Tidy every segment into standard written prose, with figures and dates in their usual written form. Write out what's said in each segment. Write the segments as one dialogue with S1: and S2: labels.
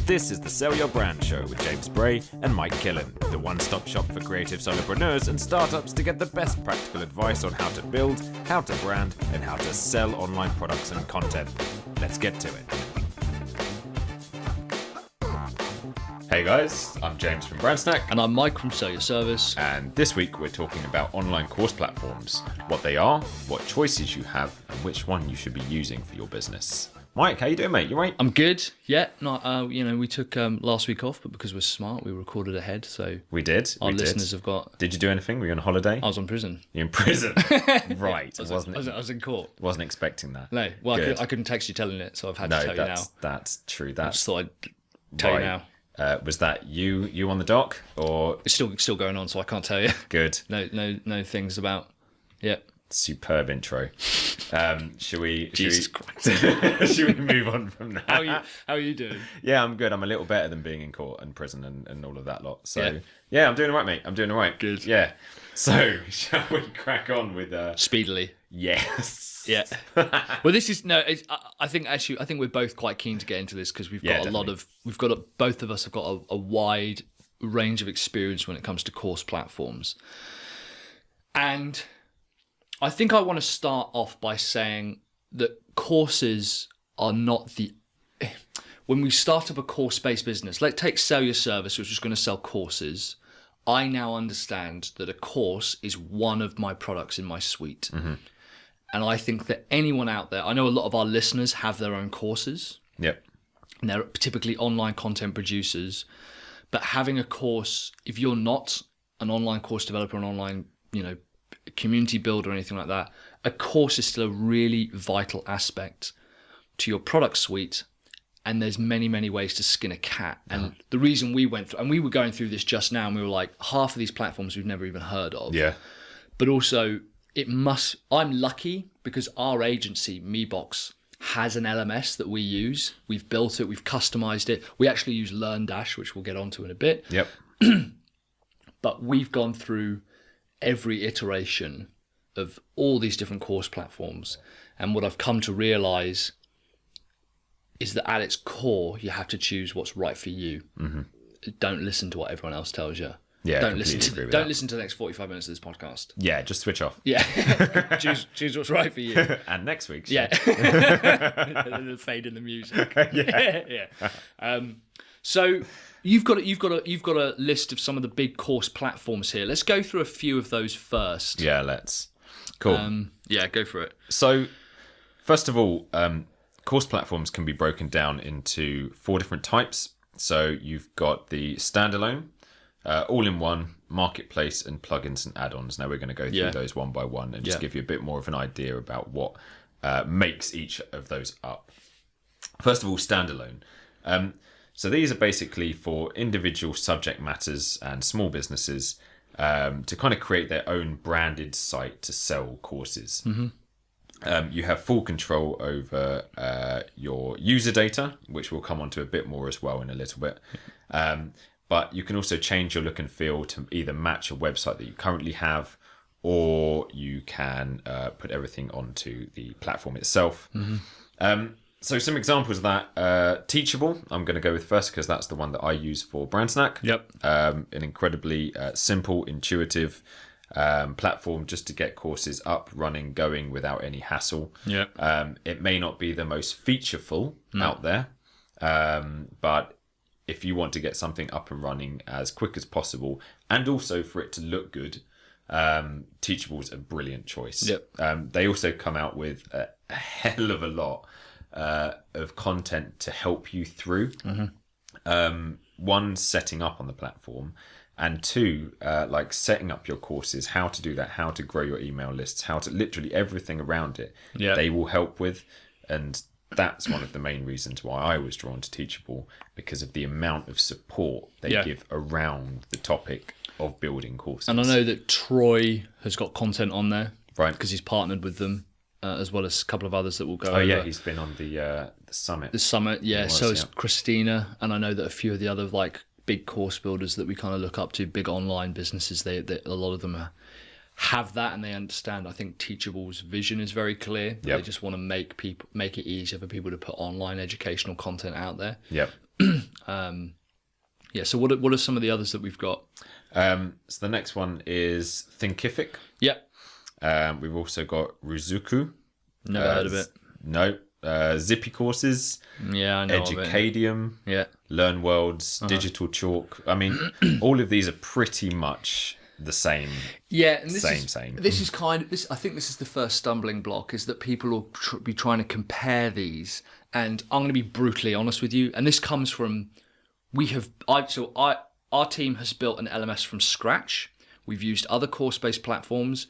S1: This is the Sell Your Brand Show with James Bray and Mike Killen, the one-stop shop for creative solopreneurs and startups to get the best practical advice on how to build, how to brand, and how to sell online products and content. Let's get to it. Hey guys, I'm James from Brandsnack.
S2: And I'm Mike from Sell Your Service.
S1: And this week we're talking about online course platforms, what they are, what choices you have, and which one you should be using for your business. Mike, how you doing, mate? You right?
S2: I'm good. Yeah, we took last week off, but because we're smart, we recorded ahead. So
S1: we did.
S2: Our listeners have got.
S1: Did you do anything? Were you on holiday?
S2: I was in prison.
S1: You're in prison, right?
S2: I was in court.
S1: Wasn't expecting that.
S2: No, well, I couldn't text you telling it, so I've had to tell you now.
S1: That's true.
S2: I just thought I'd tell you now.
S1: Was that you on the dock, or
S2: it's still going on? So I can't tell you.
S1: Good.
S2: No things about. Yeah.
S1: Superb intro. Should we move on from that?
S2: How are you doing?
S1: Yeah, I'm good. I'm a little better than being in court and prison and all of that lot. So yeah, I'm doing all right, mate. I'm doing all right.
S2: Good.
S1: Yeah. So shall we crack on with
S2: speedily?
S1: Yes.
S2: Yeah. Well, this is I think we're both quite keen to get into this because we've got both of us have got a wide range of experience when it comes to course platforms, and I think I want to start off by saying that courses are not when we start up a course-based business, let's take Sell Your Service, which is going to sell courses. I now understand that a course is one of my products in my suite. Mm-hmm. And I think that anyone out there, I know a lot of our listeners have their own courses.
S1: Yep.
S2: And they're typically online content producers. But having a course, if you're not an online course developer, an online, community builder or anything like that, a course is still a really vital aspect to your product suite. And there's many, many ways to skin a cat. And the reason we went through, and we were going through this just now, and we were like, half of these platforms we've never even heard of.
S1: Yeah.
S2: But also, I'm lucky because our agency, MeBox, has an LMS that we use. We've built it, we've customized it. We actually use LearnDash, which we'll get onto in a bit.
S1: Yep.
S2: But we've gone through every iteration of all these different course platforms. And what I've come to realize is that at its core, you have to choose what's right for you. Mm-hmm. Don't listen to what everyone else tells you.
S1: Yeah,
S2: don't listen to the next 45 minutes of this podcast.
S1: Yeah, just switch off.
S2: Yeah, choose what's right for you.
S1: And next week,
S2: the fade in the music. Yeah. So you've got a list of some of the big course platforms here. Let's go through a few of those first.
S1: Yeah, let's. Cool.
S2: Go for it.
S1: So, first of all, course platforms can be broken down into 4 different types. So you've got the standalone, all-in-one, marketplace, and plugins and add-ons. Now we're going to go through those one by one and just give you a bit more of an idea about what makes each of those up. First of all, standalone. So these are basically for individual subject matters and small businesses to kind of create their own branded site to sell courses. Mm-hmm. You have full control over your user data, which we'll come on to a bit more as well in a little bit. But you can also change your look and feel to either match a website that you currently have, or you can put everything onto the platform itself. Mm-hmm. So some examples of that, Teachable, I'm going to go with first because that's the one that I use for Brandsnack.
S2: Yep.
S1: An incredibly simple, intuitive platform just to get courses up, running, going without any hassle.
S2: Yeah.
S1: It may not be the most featureful out there, but if you want to get something up and running as quick as possible, and also for it to look good, Teachable's a brilliant choice.
S2: Yep.
S1: They also come out with a hell of a lot of content to help you through. Mm-hmm. One, setting up on the platform, and 2, like setting up your courses, how to do that, how to grow your email lists, how to literally everything around it.
S2: Yeah.
S1: They will help with, and that's one of the main reasons why I was drawn to Teachable, because of the amount of support they give around the topic of building courses.
S2: And I know that Troy has got content on there,
S1: right?
S2: Because he's partnered with them, as well as a couple of others that will go.
S1: Oh over. Yeah, he's been on the summit.
S2: The summit, yeah. So is Christina, and I know that a few of the other big course builders that we kind of look up to, big online businesses. They a lot of them have that, and they understand. I think Teachable's vision is very clear.
S1: Yep.
S2: They just want to make it easier for people to put online educational content out there.
S1: Yep.
S2: So what are some of the others that we've got?
S1: So the next one is Thinkific.
S2: Yep.
S1: We've also got Ruzuku.
S2: Never heard of it.
S1: No. Zippy courses.
S2: Yeah, I know
S1: Educadium.
S2: of it. Yeah.
S1: LearnWorlds. Digital Chalk. I mean, all of these are pretty much the same.
S2: Yeah, and
S1: same.
S2: This is kind of this. I think this is the first stumbling block, is that people will be trying to compare these. And I'm going to be brutally honest with you. And this comes from our team has built an LMS from scratch. We've used other course-based platforms.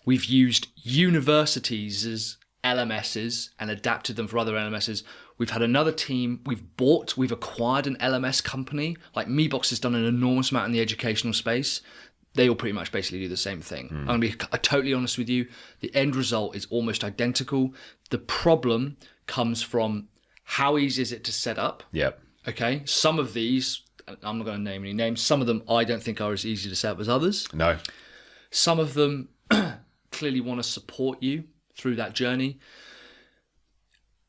S2: We've used universities' LMSs and adapted them for other LMSs. We've had another team. We've acquired an LMS company. Like Mebox has done an enormous amount in the educational space. They all pretty much basically do the same thing. I'm going to be totally honest with you. The end result is almost identical. The problem comes from how easy is it to set up?
S1: Yep.
S2: Okay. Some of these, I'm not going to name any names. Some of them I don't think are as easy to set up as others.
S1: No.
S2: Some of them clearly want to support you through that journey.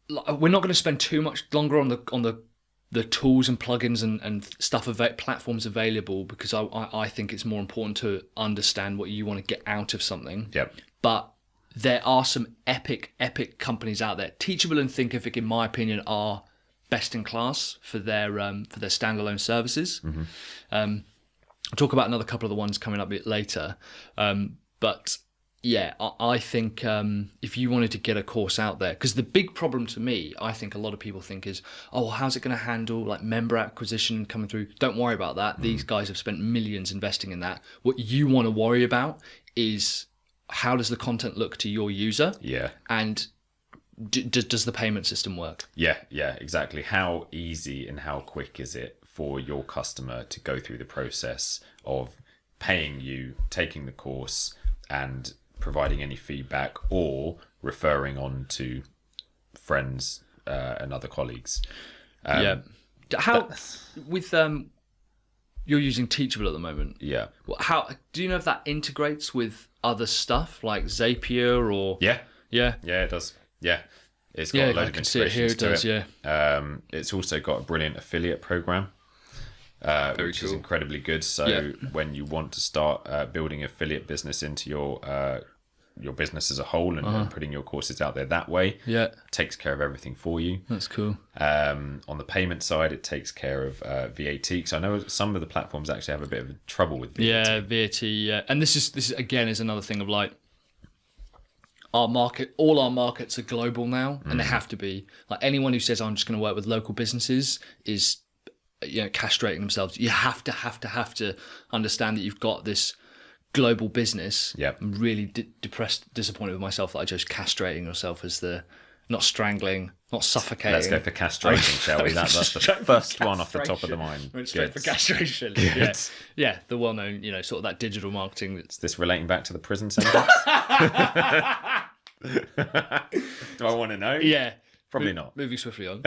S2: We're not going to spend too much longer on the tools and plugins and stuff platforms available, because I think it's more important to understand what you want to get out of something.
S1: Yep.
S2: But there are some epic companies out there. Teachable and Thinkific, in my opinion, are best in class for their standalone services. I'll talk about another couple of the ones coming up a bit later. But yeah, I think if you wanted to get a course out there, because the big problem to me, I think a lot of people think is, oh, how's it going to handle like member acquisition coming through? Don't worry about that. These guys have spent millions investing in that. What you want to worry about is, how does the content look to your user?
S1: Yeah.
S2: And does the payment system work?
S1: Yeah, exactly. How easy and how quick is it for your customer to go through the process of paying you, taking the course, and providing any feedback or referring on to friends and other colleagues?
S2: How with you're using Teachable at the moment?
S1: Yeah.
S2: How do you know if that integrates with other stuff like Zapier or?
S1: Yeah,
S2: Yeah,
S1: it does. Yeah, it's got a load of integrations to it. It's also got a brilliant affiliate program, which is incredibly good. So when you want to start building affiliate business into your business as a whole and putting your courses out there that way, it takes care of everything for you.
S2: That's cool.
S1: On the payment side, it takes care of VAT, because I know some of the platforms actually have a bit of trouble with VAT.
S2: Yeah, VAT. Yeah, and this is again is another thing of like, all our markets are global now, and they have to be. Like, anyone who says I'm just going to work with local businesses is, castrating themselves. You have to understand that you've got this global business.
S1: Yep.
S2: I'm really disappointed with myself that I chose castrating yourself as not strangling, not suffocating.
S1: Let's go for castration, shall we? That's the first one off the top of the mind.
S2: Went straight for castration. Yeah, the well-known, sort of that digital marketing.
S1: Is this relating back to the prison sentence? Do I want to know?
S2: Yeah.
S1: Probably not.
S2: Moving swiftly on.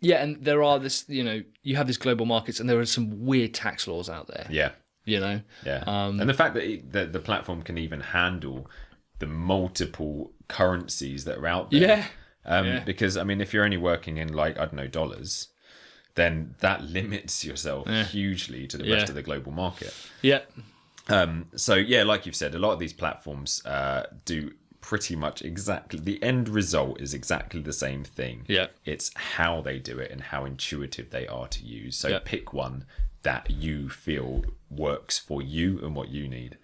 S2: And there are this, you have these global markets, and there are some weird tax laws out there.
S1: Yeah.
S2: Yeah.
S1: And the fact that the platform can even handle the multiple currencies that are out there. Because, I mean, if you're only working in, like, I don't know, dollars, then that limits yourself hugely to the rest of the global market.
S2: Yeah.
S1: So, like you've said, a lot of these platforms do pretty much exactly, the end result is exactly the same thing.
S2: Yeah.
S1: It's how they do it and how intuitive they are to use. So pick one that you feel works for you and what you need.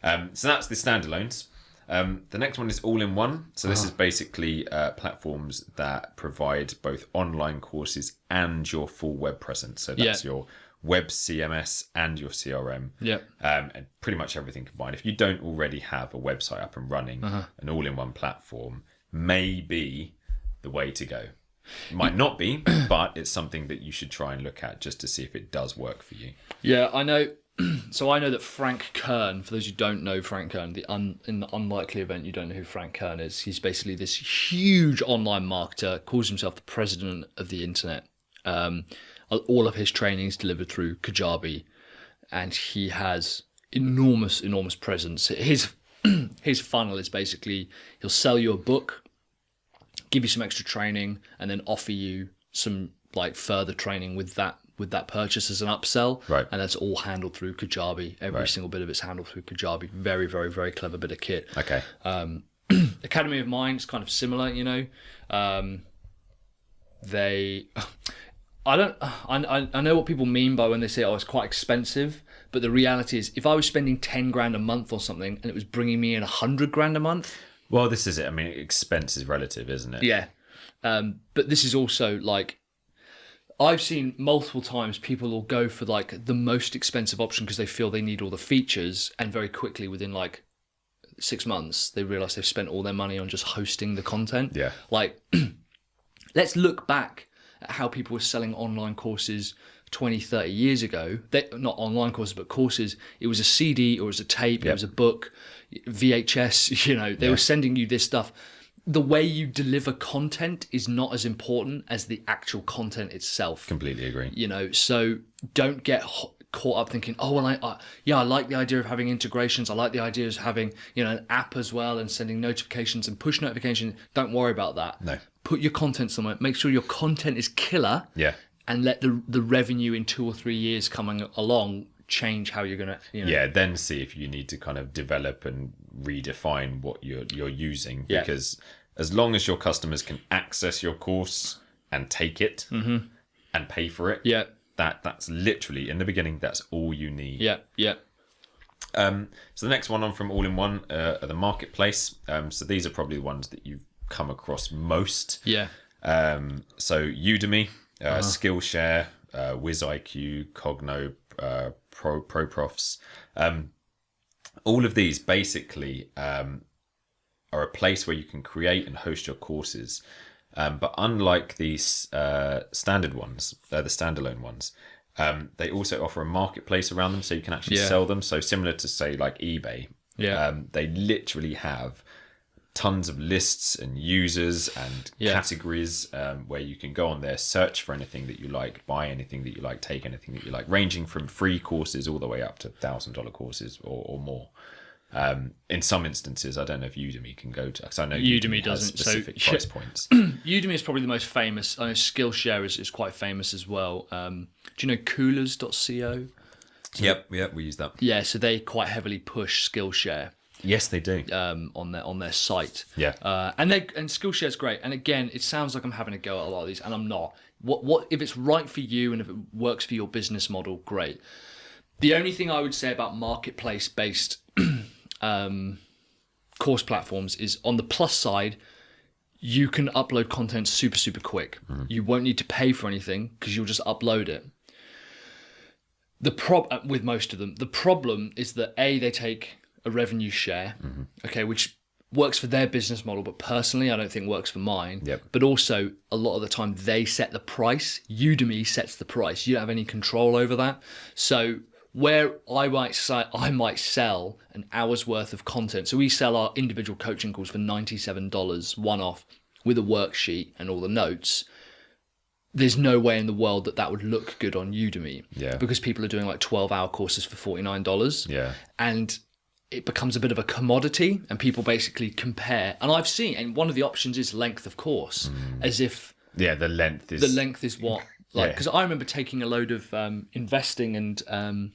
S1: So that's the standalones. The next one is all-in-one. So this is basically platforms that provide both online courses and your full web presence. So that's your web CMS and your CRM. And pretty much everything combined. If you don't already have a website up and running, an all-in-one platform may be the way to go. It might not be, but it's something that you should try and look at just to see if it does work for you.
S2: Yeah, I know. So I know that Frank Kern, for those who don't know Frank Kern, in the unlikely event you don't know who Frank Kern is, he's basically this huge online marketer, calls himself the president of the internet. All of his trainings delivered through Kajabi, and he has enormous presence. His funnel is basically, he'll sell you a book, give you some extra training, and then offer you some like further training with that purchase as an upsell.
S1: Right.
S2: And that's all handled through Kajabi. Every single bit of it's handled through Kajabi. Very, very, very clever bit of kit.
S1: Okay.
S2: Academy of Mind is kind of similar, you know. I know what people mean by when they say, oh, it's quite expensive. But the reality is, if I was spending 10 grand a month on something and it was bringing me in 100 grand a month.
S1: Well, this is it. I mean, expense is relative, isn't it?
S2: Yeah. But this is also like, I've seen multiple times people will go for like the most expensive option because they feel they need all the features, and very quickly within like 6 months they realize they've spent all their money on just hosting the content.
S1: Yeah.
S2: Like, let's look back at how people were selling online courses 20, 30 years ago. Not online courses, but courses. It was a CD or it was a tape, It was a book, VHS, you know, they were sending you this stuff. The way you deliver content is not as important as the actual content itself.
S1: Completely agree.
S2: You know, so don't get caught up thinking, oh, well, I like the idea of having integrations. I like the idea of having, you know, an app as well and sending notifications and push notifications. Don't worry about that.
S1: No.
S2: Put your content somewhere. Make sure your content is killer.
S1: Yeah.
S2: And let the revenue in 2 or 3 years coming along change how you're gonna, you know.
S1: Yeah, then see if you need to kind of develop and redefine what you're using.
S2: Yeah.
S1: Because as long as your customers can access your course and take it and pay for it,
S2: Yeah.
S1: that's literally in the beginning. That's all you need.
S2: Yeah. Yeah.
S1: So the next one on from All-in-One are the marketplace. So these are probably the ones that you've come across most.
S2: Yeah.
S1: So Udemy, Skillshare, WizIQ, Cogno, ProProfs. All of these basically are a place where you can create and host your courses. But unlike these standard ones, the standalone ones, they also offer a marketplace around them, so you can actually sell them. So similar to, say, like eBay, they literally have tons of lists and users and categories where you can go on there, search for anything that you like, buy anything that you like, take anything that you like, ranging from free courses all the way up to $1,000 courses or more. In some instances, I don't know if Udemy can go to, because I know Udemy doesn't has specific price points.
S2: Udemy is probably the most famous. I know Skillshare is quite famous as well. Do you know coures.co?
S1: Yep, we use that.
S2: Yeah, so they quite heavily push Skillshare.
S1: Yes, they do.
S2: On their site.
S1: Yeah.
S2: And Skillshare is great. And again, it sounds like I'm having a go at a lot of these, and I'm not. What if it's right for you and if it works for your business model, great. The only thing I would say about marketplace-based course platforms is, on the plus side, you can upload content super, super quick. You won't need to pay for anything because you'll just upload it. With most of them, the problem is that they take a revenue share, which works for their business model, but personally I don't think works for mine.
S1: Yep.
S2: But also a lot of the time they set the price. Udemy sets the price. You don't have any control over that. So where I might sell an hour's worth of content. So we sell our individual coaching calls for $97 one-off with a worksheet and all the notes. There's no way in the world that would look good on Udemy.
S1: Yeah.
S2: Because people are doing like 12-hour courses for $49.
S1: Yeah.
S2: And it becomes a bit of a commodity, and people basically compare. And I've seen, and one of the options is length of course, as if
S1: the length is
S2: what, like, because I remember taking a load of investing and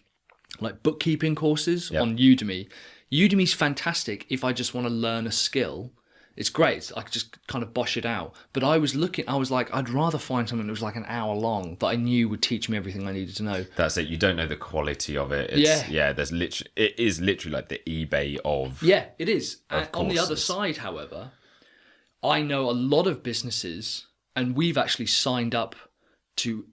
S2: like bookkeeping courses on Udemy. Udemy's fantastic if I just want to learn a skill. It's great. I could just kind of bosh it out. But I was like, I'd rather find something that was like an hour long that I knew would teach me everything I needed to know.
S1: That's it. You don't know the quality of it. It is literally like the eBay of.
S2: Yeah, it is. On the other side, however, I know a lot of businesses, and we've actually signed up to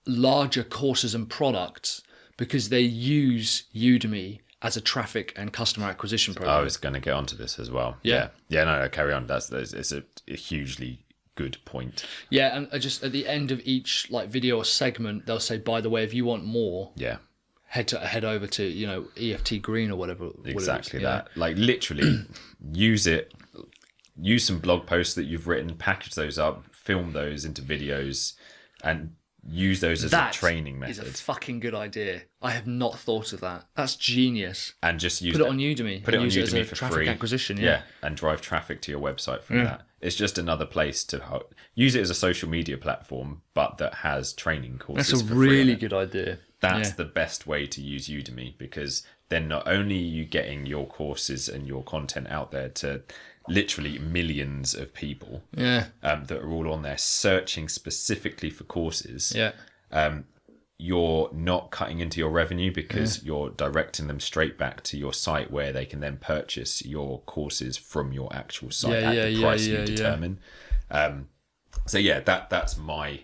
S2: larger courses and products because they use Udemy as a traffic and customer acquisition program.
S1: I was going to get onto this as well. Yeah. No, carry on. It's a hugely good point.
S2: Yeah, and just at the end of each like video or segment, they'll say, by the way, if you want more, head over to EFT Green or whatever.
S1: Exactly that. Like literally, use it. Use some blog posts that you've written, package those up, film those into videos, and use those as a training method.
S2: That is a fucking good idea. I have not thought of that. That's genius.
S1: And just use
S2: Put it on Udemy.
S1: Put it on Udemy
S2: as a
S1: for
S2: traffic
S1: free.
S2: Acquisition, yeah.
S1: And drive traffic to your website from that. It's just another place to use it as a social media platform, but that has training courses.
S2: That's a
S1: for free
S2: really
S1: on it.
S2: good idea.
S1: That's the best way to use Udemy, because then not only are you getting your courses and your content out there to literally millions of people that are all on there searching specifically for courses. You're not cutting into your revenue, because you're directing them straight back to your site, where they can then purchase your courses from your actual site at the price you determine. That's my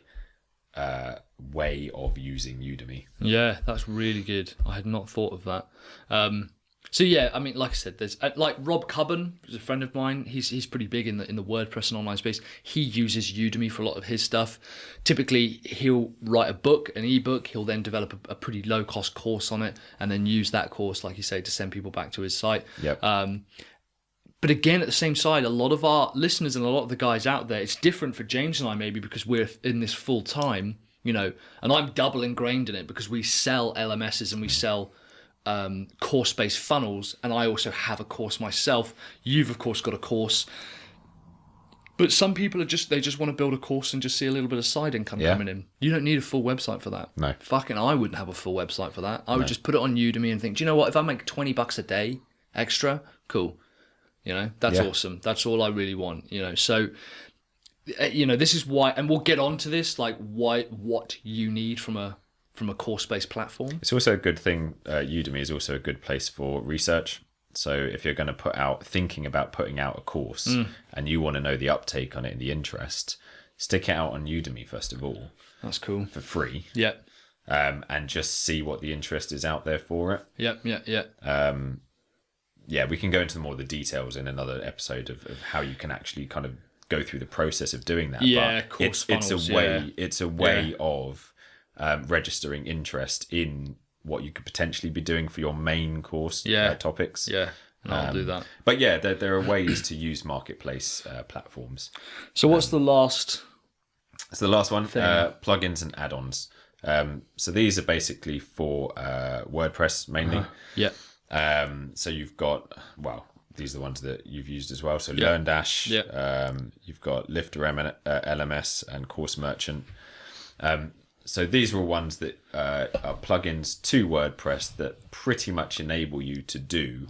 S1: way of using Udemy.
S2: Yeah, that's really good. I had not thought of that. I mean, like I said, there's like Rob Cubban, who's a friend of mine. He's pretty big in the WordPress and online space. He uses Udemy for a lot of his stuff. Typically, he'll write an ebook. He'll then develop a pretty low cost course on it, and then use that course, like you say, to send people back to his site. But again, at the same side, a lot of our listeners and a lot of the guys out there, it's different for James and I maybe because we're in this full time, and I'm double ingrained in it because we sell LMSs and we sell course-based funnels, and I also have a course myself. You've of course got a course, but some people they just want to build a course and just see a little bit of side income coming in. You don't need a full website for that.
S1: No,
S2: fucking I wouldn't have a full website for that. I would just put it on Udemy and think, do you know what, if I make $20 a day extra, cool, that's awesome. That's all I really want. So this is why, and we'll get onto this, like what you need from a course-based platform.
S1: It's also a good thing. Udemy is also a good place for research. So if you're going to thinking about putting out a course and you want to know the uptake on it and the interest, stick it out on Udemy first of all.
S2: That's cool.
S1: For free.
S2: Yeah.
S1: And just see what the interest is out there for it.
S2: Yeah.
S1: We can go into more of the details in another episode of how you can actually kind of go through the process of doing that.
S2: Yeah,
S1: but it's a way of registering interest in what you could potentially be doing for your main course topics.
S2: Yeah, and I'll do that.
S1: But there are ways to use marketplace platforms.
S2: So what's the last?
S1: So the last one, plugins and add-ons. So these are basically for WordPress mainly. So you've got, these are the ones that you've used as well. So LearnDash, you've got Lifter LMS and Course Merchant. So these are all ones that are plugins to WordPress that pretty much enable you to do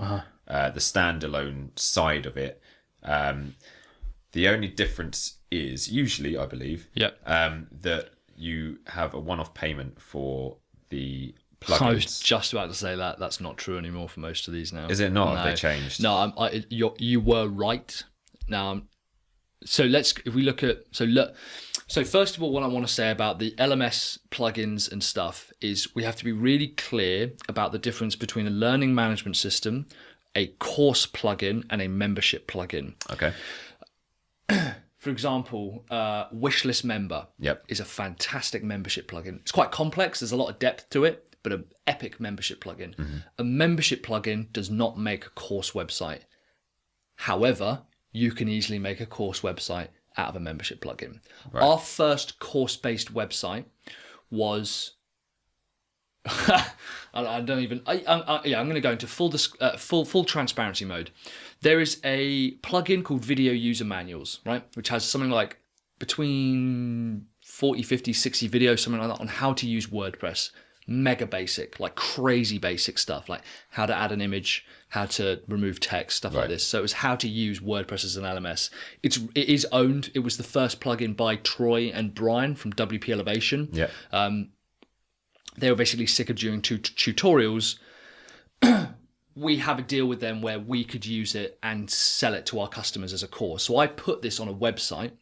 S1: the standalone side of it. The only difference is usually, I believe, that you have a one-off payment for the plugins.
S2: I was just about to say that. That's not true anymore for most of these now.
S1: Is it not? No. Have they changed?
S2: No, you were right. Now, so if we look at, so first of all, what I want to say about the LMS plugins and stuff is we have to be really clear about the difference between a learning management system, a course plugin, and a membership plugin.
S1: Okay.
S2: For example, Wishlist Member is a fantastic membership plugin. It's quite complex. There's a lot of depth to it, but an epic membership plugin. Mm-hmm. A membership plugin does not make a course website. However, you can easily make a course website out of a membership plugin. Right. Our first course-based website was... I'm going to go into full transparency mode. There is a plugin called Video User Manuals, right, which has something like between 40, 50, 60 videos, something like that, on how to use WordPress. Mega basic, like crazy basic stuff, like how to add an image, how to remove text, stuff like this. So it was how to use WordPress as an LMS. It is owned. It was the first plugin by Troy and Brian from WP Elevation. Yeah. They were basically sick of doing tutorials. We have a deal with them where we could use it and sell it to our customers as a course. So I put this on a website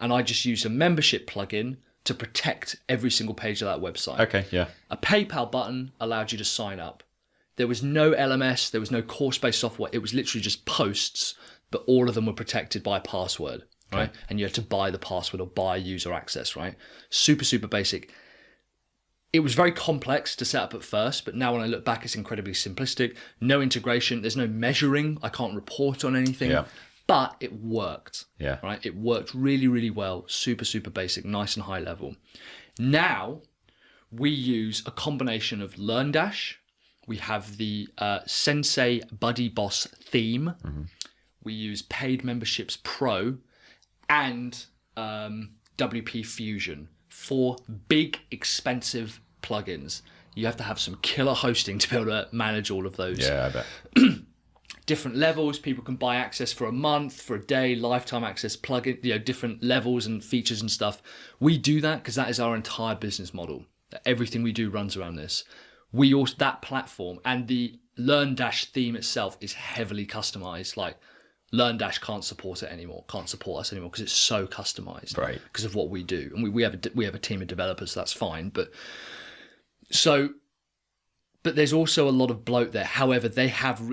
S2: and I just used a membership plugin to protect every single page of that website.
S1: Okay, yeah.
S2: A PayPal button allowed you to sign up. There was no LMS, there was no course-based software. It was literally just posts, but all of them were protected by a password, right? Okay. And you had to buy the password or buy user access, right? Super, super basic. It was very complex to set up at first, but now when I look back, it's incredibly simplistic. No integration. There's no measuring. I can't report on anything. Yeah. But it worked. Yeah. Right? It worked really, really well. Super, super basic, nice and high level. Now we use a combination of LearnDash. We have the Sensei Buddy Boss theme. Mm-hmm. We use Paid Memberships Pro. and WP Fusion. 4 big, expensive plugins. You have to have some killer hosting to be able to manage all of those.
S1: Yeah, I bet.
S2: Different levels. People can buy access for a month, for a day, lifetime access, plugin, different levels and features and stuff. We do that because that is our entire business model. Everything we do runs around this. We also, that platform and the LearnDash theme itself is heavily customized. Like LearnDash can't support us anymore because it's so customized,
S1: right? Because
S2: of what we do, and we have a team of developers, so that's fine. But there's also a lot of bloat there. However,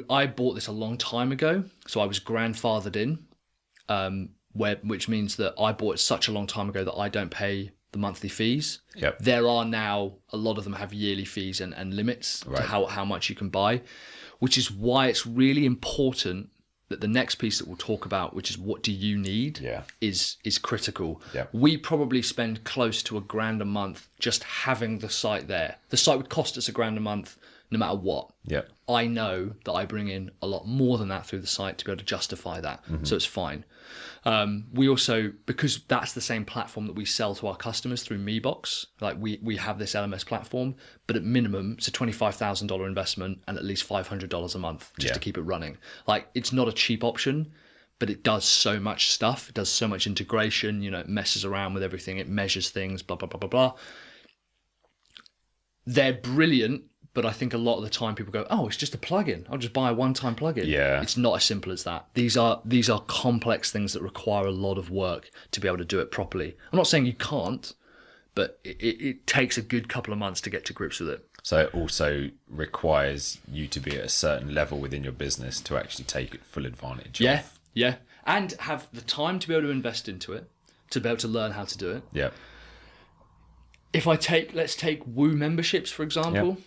S2: I bought this a long time ago, so I was grandfathered in, which means that I bought it such a long time ago that I don't pay the monthly fees.
S1: Yep.
S2: There are now, a lot of them have yearly fees and limits to how much you can buy, which is why it's really important that the next piece that we'll talk about, which is what do you need, is critical.
S1: Yeah.
S2: We probably spend close to $1,000 a month just having the site there. The site would cost us $1,000 a month no matter what.
S1: Yeah.
S2: I know that I bring in a lot more than that through the site to be able to justify that. Mm-hmm. So it's fine. We also, because that's the same platform that we sell to our customers through MeBox, like we have this LMS platform, but at minimum, it's a $25,000 investment and at least $500 a month just to keep it running. Like, it's not a cheap option, but it does so much stuff. It does so much integration, it messes around with everything. It measures things, blah, blah, blah, blah, blah. They're brilliant. But I think a lot of the time people go, oh, it's just a plugin. I'll just buy a one-time plugin.
S1: Yeah.
S2: It's not as simple as that. These are complex things that require a lot of work to be able to do it properly. I'm not saying you can't, but it takes a good couple of months to get to grips with it.
S1: So it also requires you to be at a certain level within your business to actually take full advantage of.
S2: Yeah. And have the time to be able to invest into it, to be able to learn how to do it.
S1: Yeah.
S2: Let's take Woo memberships, for example. Yeah.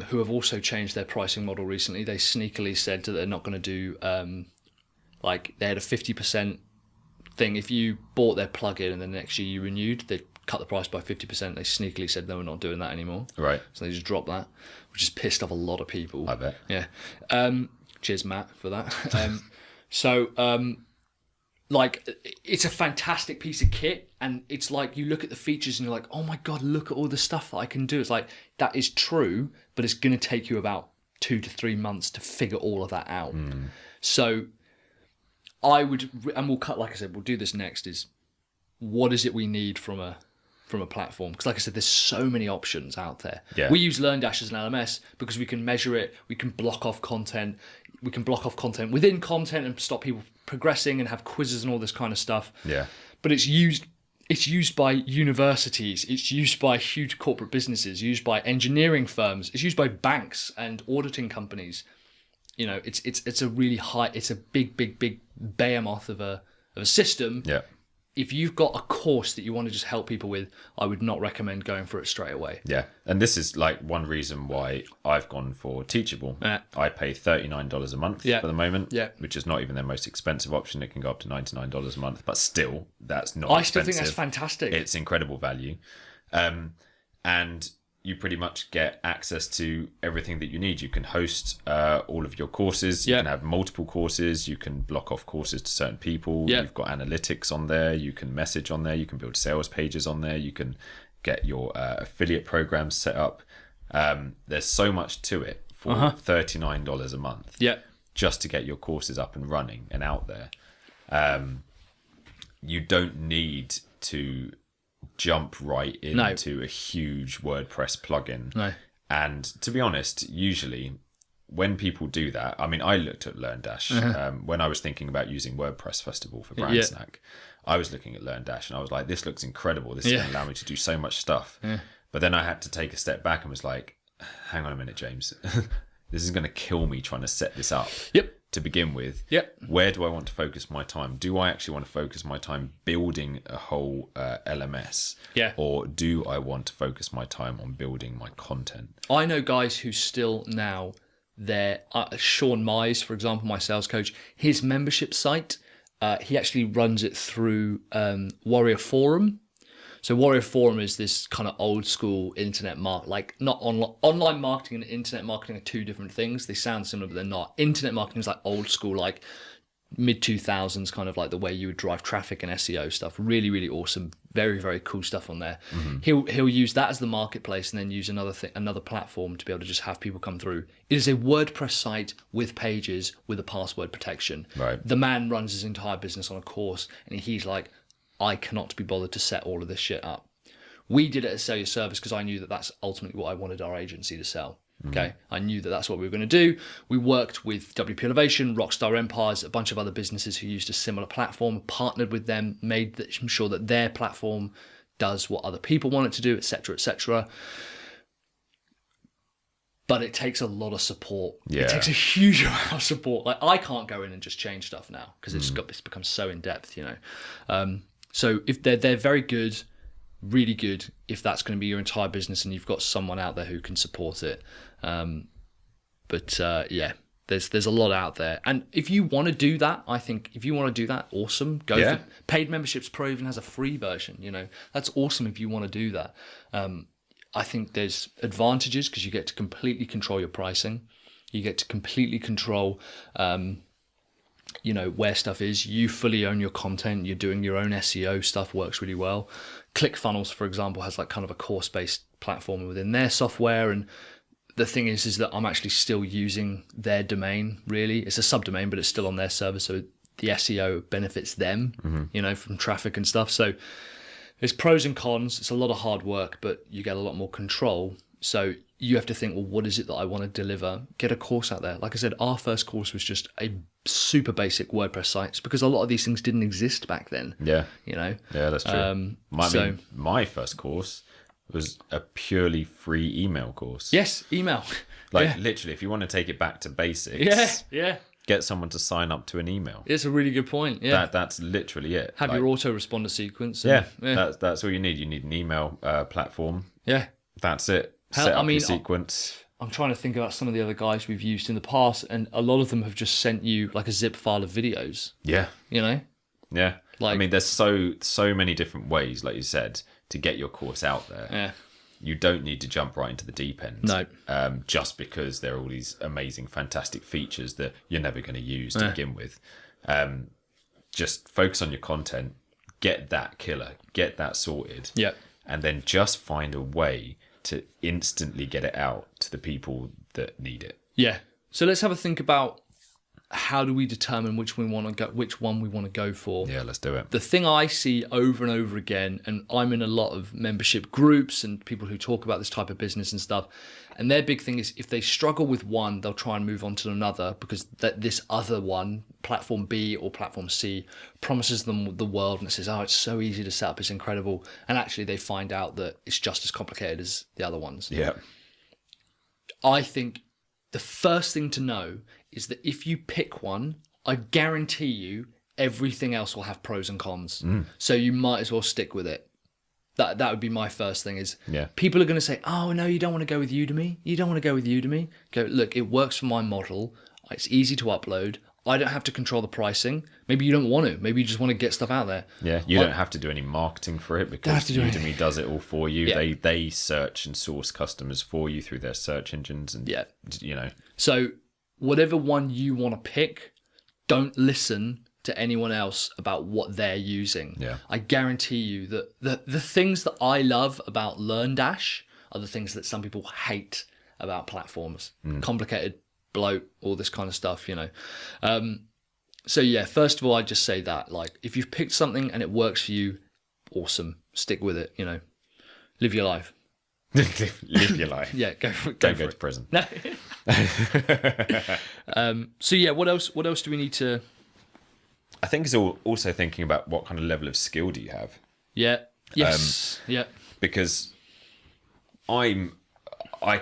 S2: Who have also changed their pricing model recently. They sneakily said that they're not going to do, they had a 50% thing. If you bought their plugin and the next year you renewed, they cut the price by 50%. They sneakily said, no, we're not doing that anymore. Right. So they just dropped that, which has pissed off a lot of people.
S1: I bet.
S2: Yeah. Cheers, Matt, for that. It's a fantastic piece of kit, and it's like you look at the features and you're like, oh my God, look at all the stuff that I can do. It's like, that is true, but it's going to take you about 2 to 3 months to figure all of that out. So I would, and we'll cut, like I said, we'll do this next, is what is it we need from a platform? Because like I said, there's so many options out there. Yeah. We use LearnDash as an LMS because we can measure it, we can block off content, within content and stop people progressing and have quizzes and all this kind of stuff. Yeah. But it's used by universities, it's used by huge corporate businesses, used by engineering firms, it's used by banks and auditing companies. It's a really it's a big behemoth of a system. Yeah. If you've got a course that you want to just help people with, I would not recommend going for it straight away. Yeah.
S1: And this is like one reason why I've gone for Teachable. I pay $39 a month for the moment, which is not even their most expensive option. It can go up to $99 a month, but still, that's not expensive.
S2: I still think that's fantastic.
S1: It's incredible value. And you pretty much get access to everything that you need. You can host all of your courses. You can have multiple courses. You can block off courses to certain people. You've got analytics on there. You can message on there. You can build sales pages on there. You can get your affiliate programs set up. There's so much to it for $39 a month just to get your courses up and running and out there. You don't need to jump right into a huge WordPress plugin. No. And to be honest, usually when people do that, I mean, I looked at LearnDash when I was thinking about using WordPress first of all for Brand Snack. I was looking at LearnDash and I was like, this looks incredible. This is going to allow me to do so much stuff. Yeah. But then I had to take a step back and was like, hang on a minute, James. This is going to kill me trying to set this up. Yep. To begin with, where do I want to focus my time? Do I actually want to focus my time building a whole LMS? Yeah. Or do I want to focus my time on building my content?
S2: I know guys who still now, Sean Mize, for example, my sales coach, his membership site, he actually runs it through Warrior Forum. So Warrior Forum is this kind of old school internet not online marketing and internet marketing are two different things. They sound similar, but they're not. Internet marketing is like old school, like mid 2000s, kind of like the way you would drive traffic and SEO stuff. Really, really awesome. Very, very cool stuff on there. He'll use that as the marketplace and then use another platform to be able to just have people come through. It is a WordPress site with pages with a password protection.
S1: Right.
S2: The man runs his entire business on a course, and he's like, I cannot be bothered to set all of this shit up. We did it at Sell Your Service because I knew that that's ultimately what I wanted our agency to sell. Okay, I knew that that's what we were going to do. We worked with WP Elevation, Rockstar Empires, a bunch of other businesses who used a similar platform, partnered with them, made sure that their platform does what other people want it to do, etc., etc. But it takes a lot of support.
S1: Yeah.
S2: It takes a huge amount of support. Like, I can't go in and just change stuff now because it's become so in depth, you know. So if they're very good, really good, if that's going to be your entire business and you've got someone out there who can support it. Yeah, there's a lot out there. And if you want to do that, I think if you want to do that, awesome. Go for paid memberships. Pro even has a free version, you know. That's awesome if you want to do that. I think there's advantages because you get to completely control your pricing. You get to completely control you know, where stuff is. You fully own your content. You're doing your own SEO stuff, works really well. ClickFunnels, for example, has like kind of a course-based platform within their software. And the thing is that I'm actually still using their domain, really. It's a subdomain, but it's still on their server. So the SEO benefits them, you know, from traffic and stuff. So there's pros and cons. It's a lot of hard work, but you get a lot more control. So you have to think, well, what is it that I want to deliver? Get a course out there. Like I said, our first course was just a super basic WordPress site. It's because a lot of these things didn't exist back then. Yeah. You know?
S1: Yeah, that's true. My first course was a purely free email course.
S2: Yes, email.
S1: Like literally, if you want to take it back to basics.
S2: Yeah.
S1: Get someone to sign up to an email.
S2: It's a really good point. Yeah.
S1: That's literally it.
S2: Have your autoresponder sequence.
S1: That's all you need. You need an email platform.
S2: Yeah.
S1: That's it. Set up your sequence.
S2: I'm trying to think about some of the other guys we've used in the past, and a lot of them have just sent you like a zip file of videos.
S1: Yeah.
S2: You know?
S1: Yeah. Like, I mean, there's so many different ways, like you said, to get your course out there.
S2: Yeah.
S1: You don't need to jump right into the deep end.
S2: No.
S1: Just because there are all these amazing, fantastic features that you're never going to use to begin with. Just focus on your content, get that killer, get that sorted.
S2: Yeah.
S1: And then just find a way to instantly get it out to the people that need it.
S2: Yeah. So let's have a think about how do we determine which one we want to go for.
S1: Yeah, let's do it.
S2: The thing I see over and over again, and I'm in a lot of membership groups and people who talk about this type of business and stuff, and their big thing is if they struggle with one, they'll try and move on to another because this other one, platform B or platform C, promises them the world and it says, oh, it's so easy to set up, it's incredible. And actually they find out that it's just as complicated as the other ones.
S1: Yeah.
S2: I think the first thing to know is that if you pick one, I guarantee you everything else will have pros and cons. So you might as well stick with it. That would be my first thing is people are going to say, oh, no, you don't want to go with Udemy. You don't want to go with Udemy. Go, look, it works for my model. It's easy to upload. I don't have to control the pricing. Maybe you don't want to. Maybe you just want to get stuff out there.
S1: Yeah, you don't have to do any marketing for it because Udemy does it all for you. Yeah. They search and source customers for you through their search engines. And, you know. So
S2: whatever one you want to pick, don't listen to anyone else about what they're using.
S1: Yeah.
S2: I guarantee you that the things that I love about LearnDash are the things that some people hate about platforms. Complicated, bloat, all this kind of stuff, you know. So yeah, first of all, I'd just say that, like, if you've picked something and it works for you, awesome. Stick with it, you know. Live your life.
S1: Live your life.
S2: Yeah, go for it.
S1: Don't go to prison.
S2: No. So yeah, what else do we need to...
S1: I think it's also thinking about what kind of level of skill do you have.
S2: Yeah. Yes.
S1: Because I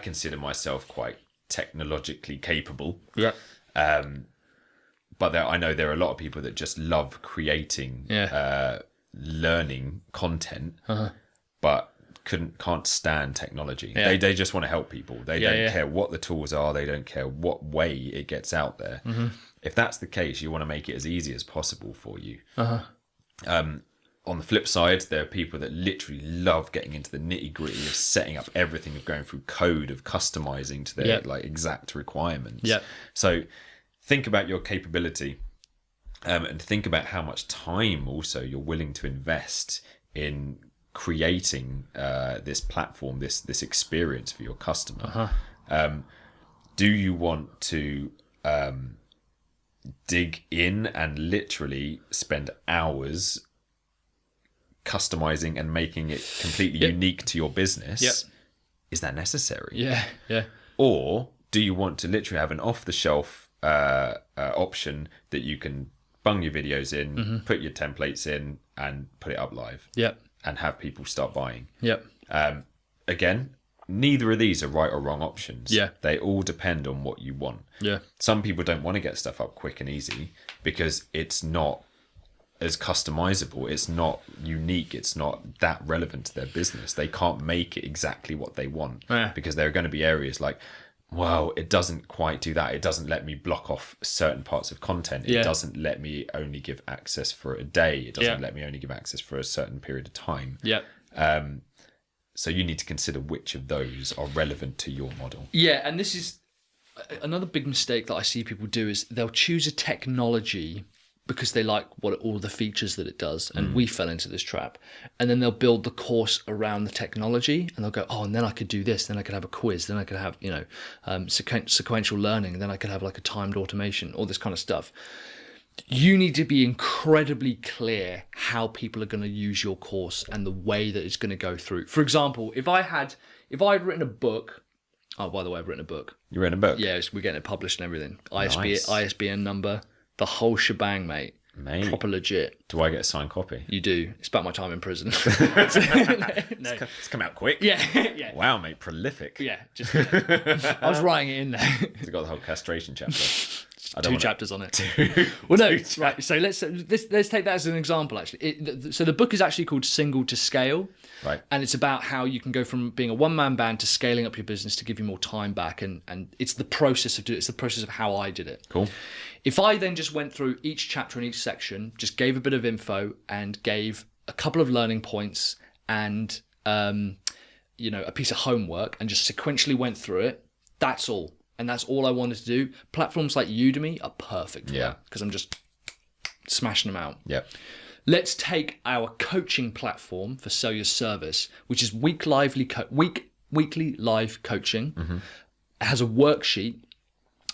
S1: consider myself quite technologically capable.
S2: Yeah.
S1: But I know there are a lot of people that just love creating, learning content, but can't stand technology. Yeah. They just want to help people. They don't care what the tools are. They don't care what way it gets out there. If that's the case, you want to make it as easy as possible for you. On the flip side, there are people that literally love getting into the nitty gritty of setting up everything, of going through code, of customizing to their like exact requirements.
S2: Yeah.
S1: So think about your capability. and think about how much time also you're willing to invest in creating this platform, this experience for your customer. Do you want to dig in and literally spend hours customizing and making it completely unique to your business? Is that necessary?
S2: Yeah.
S1: Or do you want to literally have an off-the-shelf option that you can bung your videos in, put your templates in, and put it up live? And have people start buying? Again, neither of these are right or wrong options. They all depend on what you want. Some people don't want to get stuff up quick and easy because it's not as customizable, it's not unique, it's not that relevant to their business. They can't make it exactly what they want because there are going to be areas like, well, it doesn't quite do that. It doesn't let me block off certain parts of content. It doesn't let me only give access for a day. It doesn't let me only give access for a certain period of time. So you need to consider which of those are relevant to your model.
S2: And this is another big mistake that I see people do is they'll choose a technology because they like all the features that it does, and we fell into this trap. And then they'll build the course around the technology, and they'll go, oh, and then I could do this, then I could have a quiz, then I could have sequential learning, and then I could have like a timed automation, all this kind of stuff. You need to be incredibly clear how people are going to use your course and the way that it's going to go through. For example, if I had written a book. Oh, by the way, I've written a book.
S1: You written a book?
S2: Yeah, we're getting it published and everything.
S1: Nice.
S2: ISBN number. The whole shebang, mate. Proper legit.
S1: Do I get a signed copy?
S2: You do. It's about my time in prison.
S1: It's come out quick.
S2: Yeah.
S1: Wow, mate, prolific.
S2: Yeah, just I was writing it in there.
S1: It's got the whole castration chapter.
S2: Two chapters on it. Well, no, right. So let's take that as an example. Actually, so the book is actually called Single to Scale,
S1: right?
S2: And it's about how you can go from being a one-man band to scaling up your business to give you more time back, and it's the process of doing it. It's the process of how I did it.
S1: Cool.
S2: If I then just went through each chapter and each section, just gave a bit of info and gave a couple of learning points and a piece of homework and just sequentially went through it, that's all. And that's all I wanted to do. Platforms like Udemy are perfect for that because I'm just smashing them out. Let's take our coaching platform for Sell Your Service, which is weekly live coaching. It has a worksheet.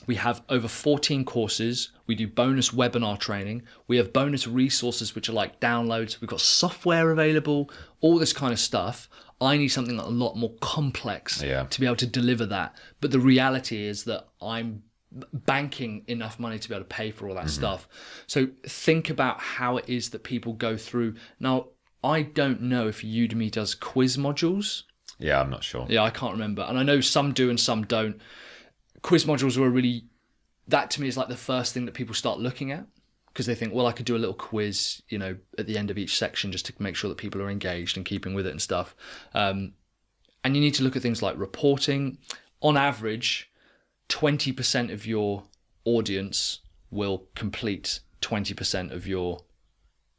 S2: We have over 14 courses. We do bonus webinar training. We have bonus resources, which are like downloads. We've got software available, all this kind of stuff. I need something a lot more complex to be able to deliver that. But the reality is that I'm banking enough money to be able to pay for all that stuff. So think about how it is that people go through. Now, I don't know if Udemy does quiz modules.
S1: Yeah, I'm not sure.
S2: Yeah, I can't remember. And I know some do and some don't. Quiz modules were really, that to me is like the first thing that people start looking at. Because they think, well, I could do a little quiz, at the end of each section just to make sure that people are engaged and keeping with it and stuff. And you need to look at things like reporting. On average, 20% of your audience will complete 20% of your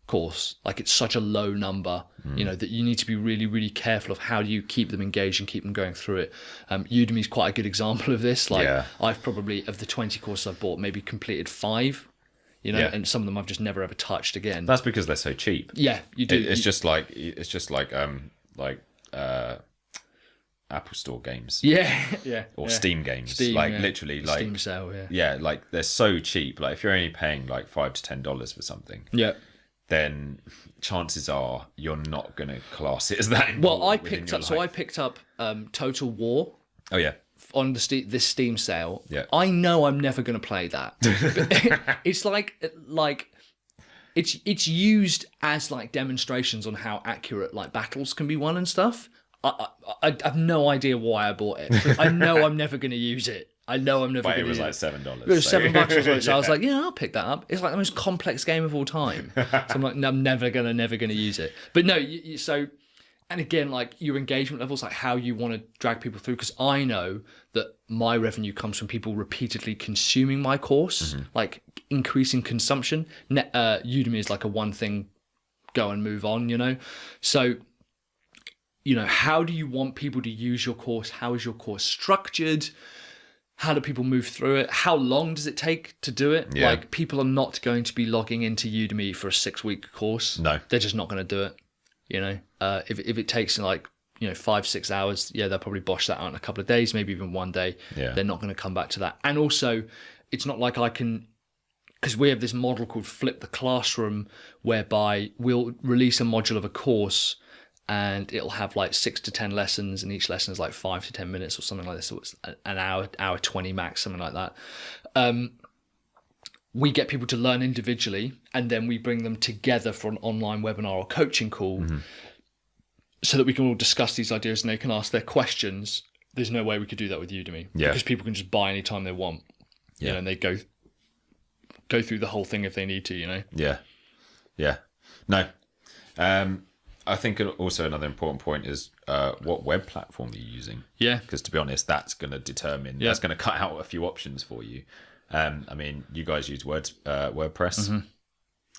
S2: course. Like, it's such a low number, that you need to be really, really careful of how do you keep them engaged and keep them going through it. Udemy is quite a good example of this. I've probably, of the 20 courses I've bought, maybe completed 5. And some of them I've just never ever touched again.
S1: That's because they're so cheap.
S2: Yeah, you do.
S1: It's just like Apple Store games.
S2: Yeah.
S1: Or Steam games.
S2: Steam,
S1: literally,
S2: Steam sale.
S1: Yeah, like they're so cheap. Like if you're only paying like $5 to $10 for something.
S2: Yeah.
S1: Then chances are you're not going to class it as that important.
S2: Well, I picked up Total War.
S1: Oh yeah.
S2: On this Steam sale.
S1: Yeah.
S2: I know I'm never going to play that. It's like it's used as like demonstrations on how accurate like battles can be won and stuff. I have no idea why I bought it. I know I'm never going to use it. I know I'm never going to use it.
S1: It was like $7.
S2: It was $7 or something. So I was like, I'll pick that up. It's like the most complex game of all time. So I'm like, no, I'm never gonna use it. But no, so. And again, like your engagement levels, like how you want to drag people through, because I know that my revenue comes from people repeatedly consuming my course, like increasing consumption. Udemy is like a one thing, go and move on, So, how do you want people to use your course? How is your course structured? How do people move through it? How long does it take to do it?
S1: Yeah.
S2: Like, people are not going to be logging into Udemy for a 6-week course.
S1: No.
S2: They're just not going to do it. You know, if it takes like, 5-6 hours, they'll probably bosh that out in a couple of days, maybe even one day.
S1: Yeah.
S2: They're not going to come back to that. And also, it's not like I can, because we have this model called Flip the Classroom, whereby we'll release a module of a course and it'll have like 6 to 10 lessons, and each lesson is like 5 to 10 minutes or something like this. So it's an hour 20 max, something like that. We get people to learn individually, and then we bring them together for an online webinar or coaching call, so that we can all discuss these ideas and they can ask their questions. There's no way we could do that with Udemy, because people can just buy anytime they want, and they go through the whole thing if they need to,
S1: Yeah. No. I think also another important point is what web platform are you using?
S2: Yeah.
S1: Because to be honest, that's going to determine, that's going to cut out a few options for you. I mean, you guys use WordPress.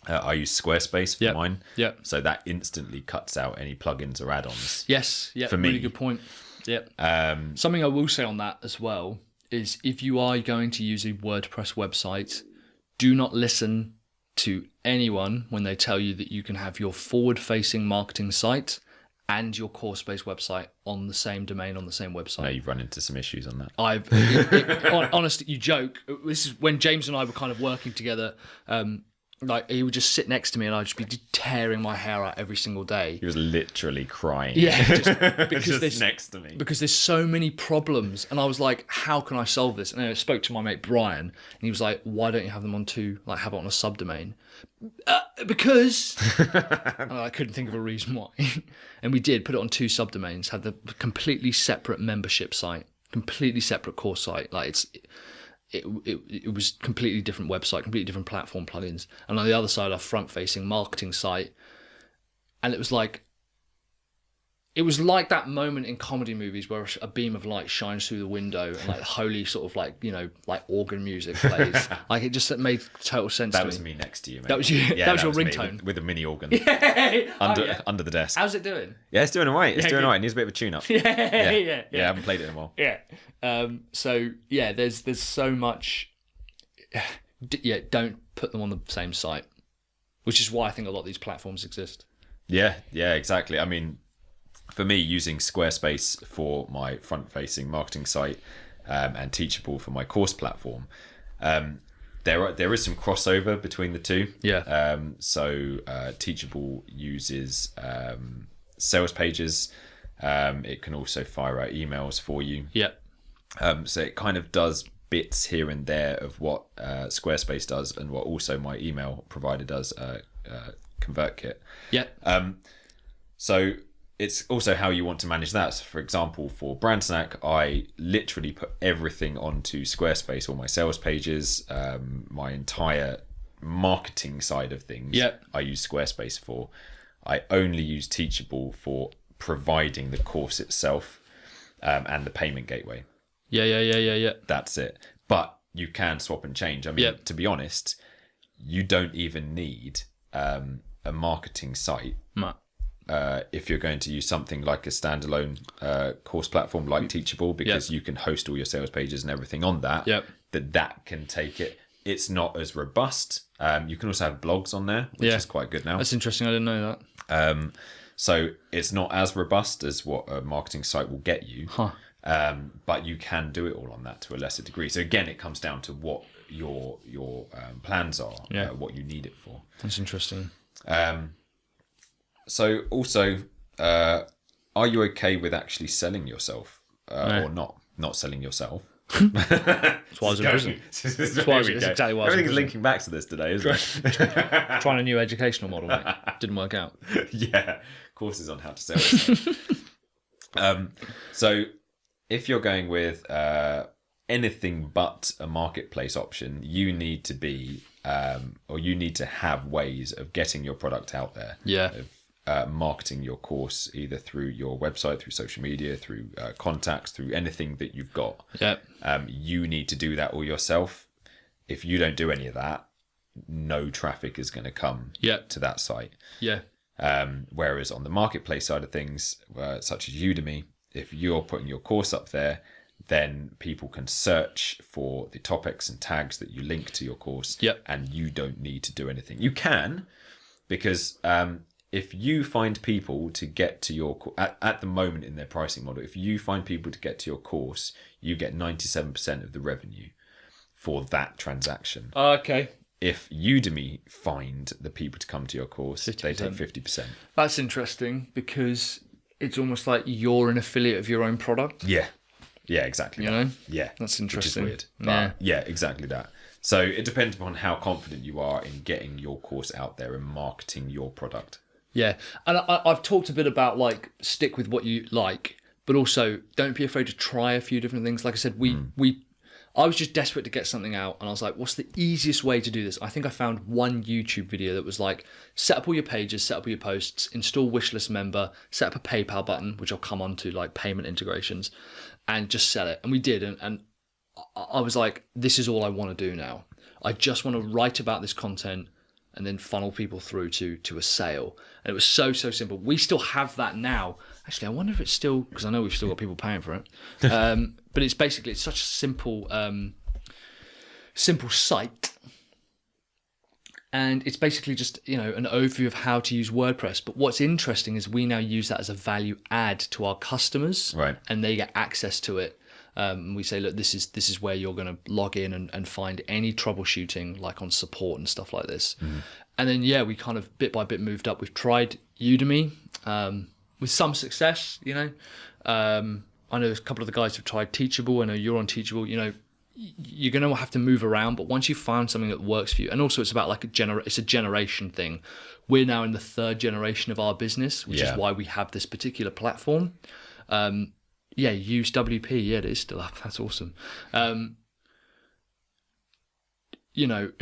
S1: I use Squarespace for mine.
S2: Yeah.
S1: So that instantly cuts out any plugins or add-ons.
S2: Yes. Yeah.
S1: For me.
S2: Really good point. Yeah. Something I will say on that as well is, if you are going to use a WordPress website, do not listen to anyone when they tell you that you can have your forward-facing marketing site and your course-based website on the same domain, on the same website.
S1: No, you've run into some issues on that.
S2: Honestly, you joke. This is when James and I were kind of working together. Like, he would just sit next to me and I'd just be tearing my hair out every single day.
S1: He was literally crying.
S2: Yeah, because
S1: just next to me.
S2: Because there's so many problems, and I was like, how can I solve this? And I spoke to my mate Brian, and he was like, why don't you have them on two, like have it on a subdomain? Because and I couldn't think of a reason why. And we did put it on 2 subdomains, had the completely separate membership site, completely separate course site. Like, it was completely different website, completely different platform plugins. And on the other side, our front-facing marketing site. And it was like that moment in comedy movies where a beam of light shines through the window and like holy sort of like, like organ music plays. Like, it just made total sense to me.
S1: That was me next to you, mate.
S2: That was you.
S1: Yeah,
S2: that was your ringtone.
S1: With a mini organ. Under the desk.
S2: How's it doing?
S1: Yeah, it's doing all right. It's doing all right. It needs a bit of a tune-up.
S2: Yeah,
S1: I haven't played it in a while.
S2: Yeah. So yeah, there's so much. Yeah, don't put them on the same site, which is why I think a lot of these platforms exist. Yeah,
S1: exactly. I mean, for me, using Squarespace for my front-facing marketing site and Teachable for my course platform, there is some crossover between the two.
S2: Yeah.
S1: So Teachable uses sales pages. It can also fire out emails for you.
S2: Yeah.
S1: So it kind of does bits here and there of what Squarespace does and what also my email provider does, ConvertKit.
S2: Yeah.
S1: So it's also how you want to manage that. So for example, for BrandSnack, I literally put everything onto Squarespace, all my sales pages, my entire marketing side of things.
S2: Yeah.
S1: I use Squarespace for. I only use Teachable for providing the course itself and the payment gateway.
S2: Yeah.
S1: That's it. But you can swap and change. I mean, to be honest, you don't even need a marketing site if you're going to use something like a standalone course platform like Teachable, because you can host all your sales pages and everything on that. That can take it. It's not as robust. You can also have blogs on there, which is quite good now.
S2: That's interesting. I didn't know that.
S1: So it's not as robust as what a marketing site will get you. But you can do it all on that to a lesser degree. So again, it comes down to what your plans are, what you need it for.
S2: That's interesting.
S1: So also, are you okay with actually selling yourself or not selling yourself?
S2: That's why I was in prison. That's exactly why I was in
S1: Everything's
S2: prison.
S1: linking back to this today, isn't it?
S2: Trying a new educational model, mate. Didn't work out.
S1: Yeah, courses on how to sell yourself. So if you're going with anything but a marketplace option, you need to be or you need to have ways of getting your product out there.
S2: Yeah.
S1: Of marketing your course either through your website, through social media, through contacts, through anything that you've got.
S2: Yeah.
S1: You need to do that all yourself. If you don't do any of that, no traffic is going to come to that site.
S2: Yeah.
S1: Whereas on the marketplace side of things, such as Udemy, if you're putting your course up there then people can search for the topics and tags that you link to your course.
S2: Yep.
S1: And you don't need to do anything. You can, because if you find people to get to your at the moment in their pricing model, if you find people to get to your course, you get 97% of the revenue for that transaction.
S2: Okay.
S1: If Udemy find the people to come to your course,
S2: 50%.
S1: they take 50%.
S2: That's interesting, because it's almost like you're an affiliate of your own product.
S1: Yeah. Yeah, exactly.
S2: You know?
S1: Yeah.
S2: That's interesting.
S1: Which is weird. But yeah, exactly that. So it depends upon how confident you are in getting your course out there and marketing your product.
S2: Yeah. And I've talked a bit about like stick with what you like, but also don't be afraid to try a few different things. Like I said, I was just desperate to get something out, and I was like, what's the easiest way to do this? I think I found one YouTube video that was like, set up all your pages, set up all your posts, install wishlist member, set up a PayPal button, which I'll come on to, like payment integrations, and just sell it. And we did. And I was like, this is all I want to do now. I just want to write about this content and then funnel people through to a sale. And it was so simple. We still have that now. Actually, I wonder if it's still, because I know we've still got people paying for it. But it's basically, it's such a simple site. And it's basically just, you know, an overview of how to use WordPress. But what's interesting is we now use that as a value add to our customers.
S1: Right.
S2: And they get access to it. We say, look, this is where you're going to log in and find any troubleshooting, like on support and stuff like this. And then, yeah, we kind of bit by bit moved up. We've tried Udemy with some success, you know. I know a couple of the guys have tried Teachable. I know you're on Teachable. You know, you're going to have to move around, but once you find something that works for you, and also it's about like it's a generation thing. We're now in the 3rd generation of our business, which is why we have this particular platform. Yeah, use WP. Yeah, it is still up. That's awesome. You know,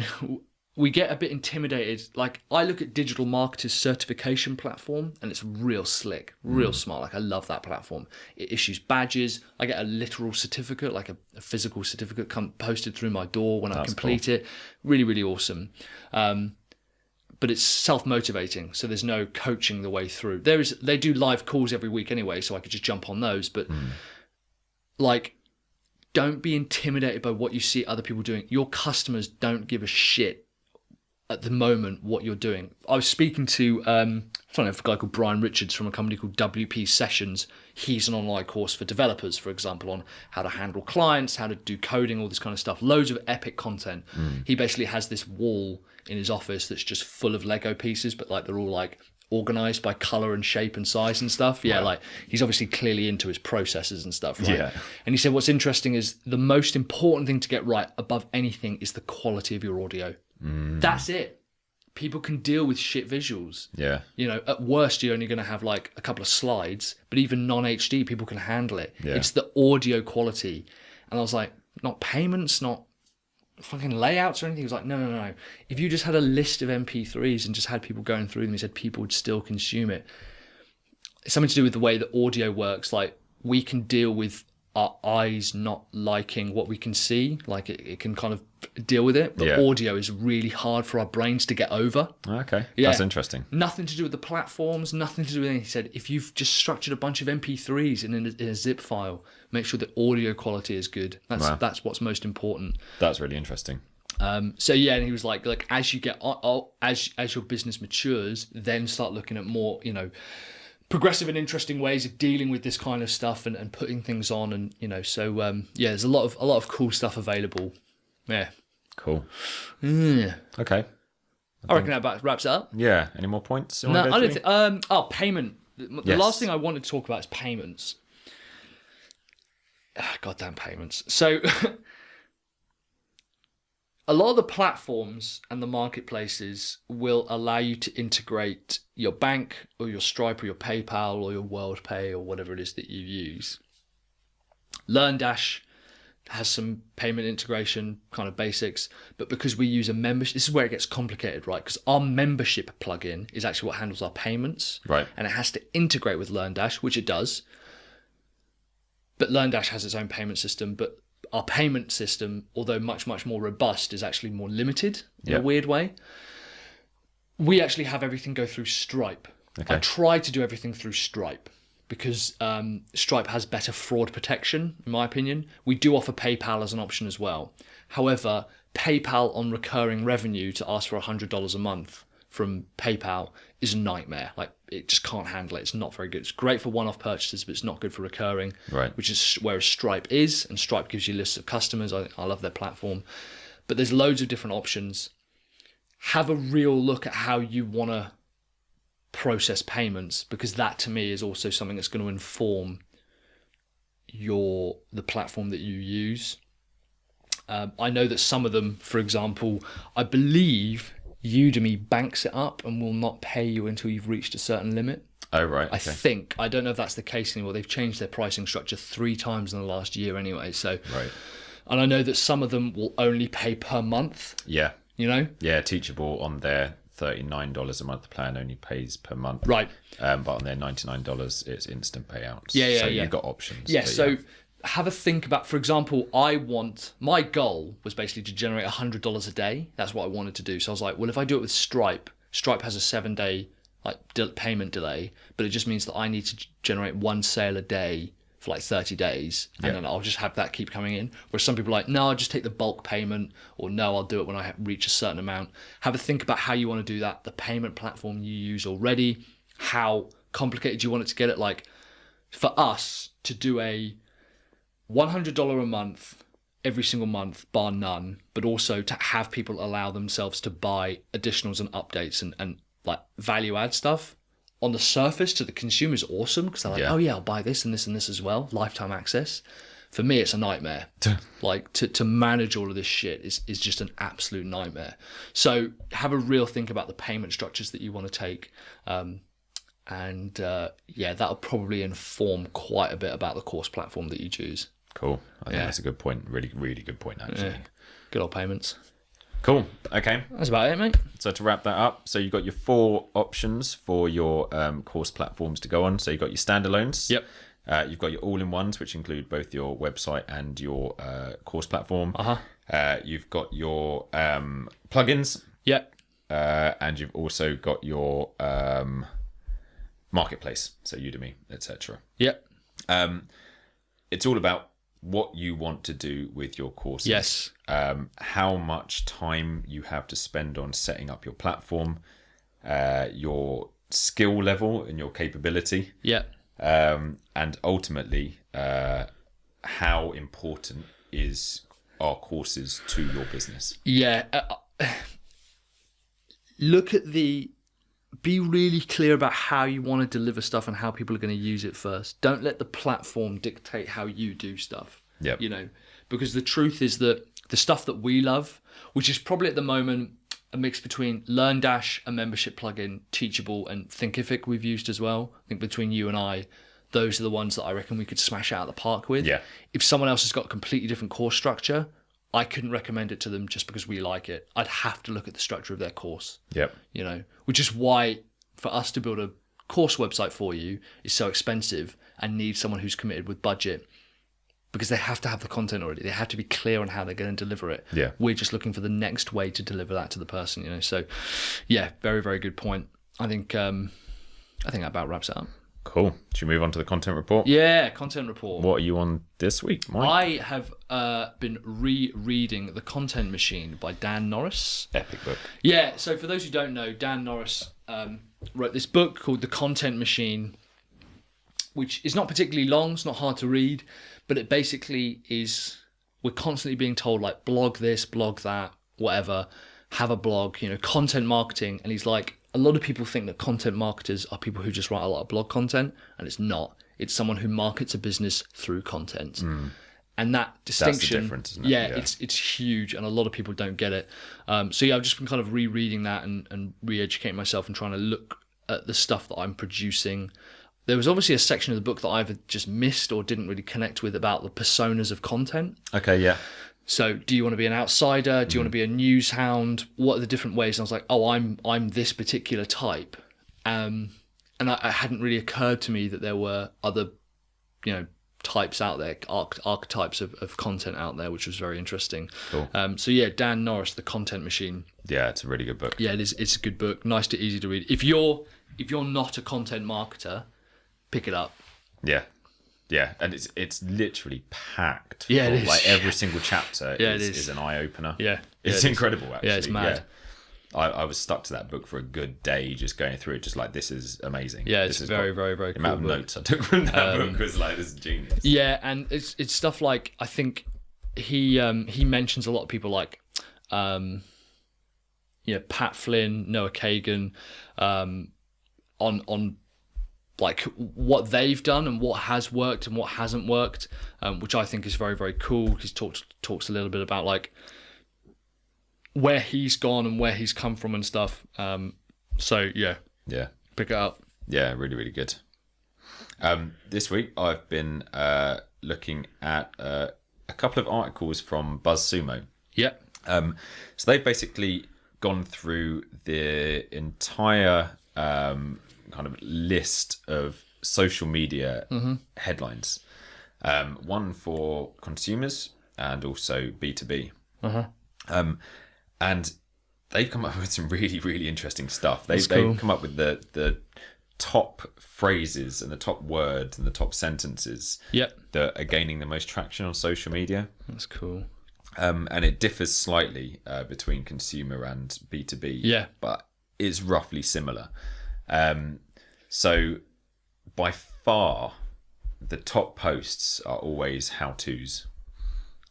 S2: we get a bit intimidated. Like, I look at Digital Marketers certification platform, and it's real slick, real smart. Like, I love that platform. It issues badges. I get a literal certificate, like a physical certificate posted through my door when I complete it. Really, really awesome. But it's self-motivating, so there's no coaching the way through. They do live calls every week anyway, so I could just jump on those. But like, don't be intimidated by what you see other people doing. Your customers don't give a shit at the moment what you're doing. I was speaking to I don't know, a guy called Brian Richards from a company called WP Sessions. He's an online course for developers, for example, on how to handle clients, how to do coding, all this kind of stuff. Loads of epic content. He basically has this wall in his office that's just full of Lego pieces, but like they're all like organized by color and shape and size and stuff. Yeah, like he's obviously clearly into his processes and stuff, right? Yeah. And he said what's interesting is the most important thing to get right above anything is the quality of your audio. That's it. People can deal with shit visuals. Yeah. You know, at worst, you're only going to have like a couple of slides, but even non-HD, people can handle it. Yeah. It's the audio quality. And I was like, not payments, not fucking layouts or anything. He was like, no. If you just had a list of MP3s and just had people going through them, he said people would still consume it. It's something to do with the way that audio works. Like, we can deal with our eyes not liking what we can see. Like, it can kind of deal with it. But audio is really hard for our brains to get over.
S1: Okay. Yeah. That's interesting.
S2: Nothing to do with the platforms, nothing to do with anything. He said, if you've just structured a bunch of MP3s in a zip file, make sure the audio quality is good. That's what's most important.
S1: That's really interesting.
S2: So yeah, and he was like as you get as your business matures, then start looking at more, you know, progressive and interesting ways of dealing with this kind of stuff and putting things on, and you know, so yeah, there's a lot of cool stuff available. Yeah.
S1: Cool.
S2: Yeah.
S1: Okay.
S2: I reckon that about wraps it up.
S1: Yeah. Any more points?
S2: No, I don't think. Payment. The last thing I wanted to talk about is payments. Goddamn payments. So a lot of the platforms and the marketplaces will allow you to integrate your bank or your Stripe or your PayPal or your WorldPay or whatever it is that you use. LearnDash has some payment integration kind of basics, but because we use a membership, this is where it gets complicated, right? Because our membership plugin is actually what handles our payments, right? And it has to integrate with LearnDash, which it does. But LearnDash has its own payment system, but our payment system, although much more robust, is actually more limited in a weird way. We actually have everything go through Stripe. Okay. I try to do everything through Stripe because Stripe has better fraud protection, in my opinion. We do offer PayPal as an option as well. However, PayPal on recurring revenue to ask for $100 a month from PayPal is a nightmare. Like, it just can't handle it. It's not very good. It's great for one-off purchases, but it's not good for recurring,
S1: right?
S2: Which is where Stripe is, and Stripe gives you lists of customers. I love their platform. But there's loads of different options. Have a real look at how you want to process payments, because that to me is also something that's going to inform the platform that you use. I know that some of them, for example, I believe Udemy banks it up and will not pay you until you've reached a certain limit.
S1: Oh, right. Okay.
S2: I think. I don't know if that's the case anymore. They've changed their pricing structure 3 times in the last year anyway. So,
S1: right.
S2: And I know that some of them will only pay per month.
S1: Yeah.
S2: You know?
S1: Yeah, Teachable on their $39 a month plan only pays per month.
S2: Right.
S1: But on their $99, it's instant payouts.
S2: Yeah,
S1: so
S2: yeah.
S1: you've got options.
S2: Yeah, so have a think about, for example, my goal was basically to generate $100 a day. That's what I wanted to do. So I was like, well, if I do it with Stripe has a 7-day payment delay, but it just means that I need to generate 1 sale a day for 30 days, and then I'll just have that keep coming in. Whereas some people are like, no, I'll just take the bulk payment, or no, I'll do it when I reach a certain amount. Have a think about how you want to do that, the payment platform you use already, how complicated you want it to get it. Like, for us to do a $100 a month every single month, bar none, but also to have people allow themselves to buy additionals and updates and value add stuff, on the surface to the consumer is awesome, because they're like, oh yeah, I'll buy this and this and this as well, lifetime access. For me, it's a nightmare. To manage all of this shit is just an absolute nightmare. So have a real think about the payment structures that you want to take. That'll probably inform quite a bit about the course platform that you choose.
S1: Cool. I think that's a good point. Really, really good point, actually.
S2: Yeah. Good old payments.
S1: Cool. Okay.
S2: That's about it, mate.
S1: So to wrap that up, so you've got your 4 options for your course platforms to go on. So you've got your standalones.
S2: Yep.
S1: You've got your all-in-ones, which include both your website and your course platform. You've got your plugins.
S2: Yep.
S1: And you've also got your marketplace, so Udemy, etc.
S2: Yep.
S1: It's all about what you want to do with your courses.
S2: Yes.
S1: How much time you have to spend on setting up your platform, your skill level and your capability.
S2: Yeah.
S1: And ultimately, how important are courses to your business?
S2: Yeah. Be really clear about how you want to deliver stuff and how people are going to use it first. Don't let the platform dictate how you do stuff.
S1: Yep.
S2: Because the truth is that the stuff that we love, which is probably at the moment a mix between LearnDash, a membership plugin, Teachable, and Thinkific we've used as well. I think between you and I, those are the ones that I reckon we could smash out of the park with. Yeah. If someone else has got a completely different course structure, I couldn't recommend it to them just because we like it. I'd have to look at the structure of their course. Yep. Which is why for us to build a course website for you is so expensive and need someone who's committed with budget, because they have to have the content already. They have to be clear on how they're going to deliver it. Yeah. We're just looking for the next way to deliver that to the person, So, yeah, very, very good point. I think that about wraps it up. Cool. Should we move on to the content report? Yeah, content report. What are you on this week, Mike? I have been rereading The Content Machine by Dan Norris. Epic book. Yeah, so for those who don't know, Dan Norris wrote this book called The Content Machine, which is not particularly long, it's not hard to read, but it basically is, we're constantly being told, blog this, blog that, whatever, have a blog, content marketing, and he's like, a lot of people think that content marketers are people who just write a lot of blog content, and it's not. It's someone who markets a business through content. Mm. And that distinction, that's the difference, isn't it? Yeah, it's huge, and a lot of people don't get it. I've just been kind of rereading that and re-educating myself and trying to look at the stuff that I'm producing. There was obviously a section of the book that I've just missed or didn't really connect with about the personas of content. Okay, yeah. So do you want to be an outsider? Do you want to be a news hound? What are the different ways? And I was like, oh, I'm this particular type. And it hadn't really occurred to me that there were other, types out there, archetypes of content out there, which was very interesting. Cool. Dan Norris, The Content Machine. Yeah, it's a really good book. Yeah, it is. It's a good book. Nice to easy to read. If you're not a content marketer, pick it up.
S1: Yeah, and it's literally packed.
S2: Yeah, it
S1: full.
S2: is.
S1: Like every single chapter
S2: Yeah, it
S1: is an eye opener.
S2: Yeah,
S1: it's incredible. Actually,
S2: yeah, it's mad.
S1: Yeah. I was stuck to that book for a good day, just going through it, just like this is amazing.
S2: Yeah, it's
S1: this
S2: very, very, very
S1: the
S2: cool.
S1: amount of notes I took from that book was like, this is genius.
S2: Yeah, and it's stuff like, I think he mentions a lot of people like Pat Flynn, Noah Kagan, on like what they've done and what has worked and what hasn't worked, which I think is very, very cool. He talks a little bit about like where he's gone and where he's come from and stuff. So yeah, pick it up.
S1: Yeah, really, really good. This week I've been looking at a couple of articles from BuzzSumo.
S2: Yeah.
S1: So they've basically gone through the entire kind of list of social media headlines, one for consumers and also B2B. And they've come up with some really, really interesting stuff. They've come up with the top phrases and the top words and the top sentences that are gaining the most traction on social media.
S2: That's cool.
S1: And it differs slightly between consumer and B2B.
S2: Yeah.
S1: But it's roughly similar. So by far, the top posts are always how-tos.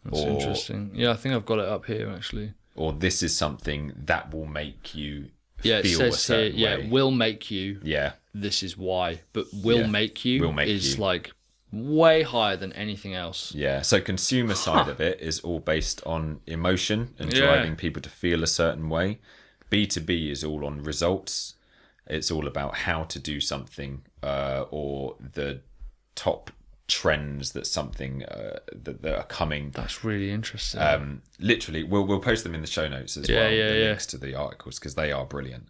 S2: That's interesting. Yeah, I think I've got it up here actually.
S1: Or this is something that will make you feel
S2: it says
S1: a certain
S2: here,
S1: way.
S2: will make you.
S1: Yeah.
S2: This is why. But will make you is
S1: you.
S2: like way higher than anything else.
S1: Yeah, so consumer side of it is all based on emotion and driving people to feel a certain way. B2B is all on results. It's all about how to do something or the top trends that something that are coming.
S2: That's really interesting.
S1: Literally, we'll post them in the show notes as well. The links to the articles because they are brilliant.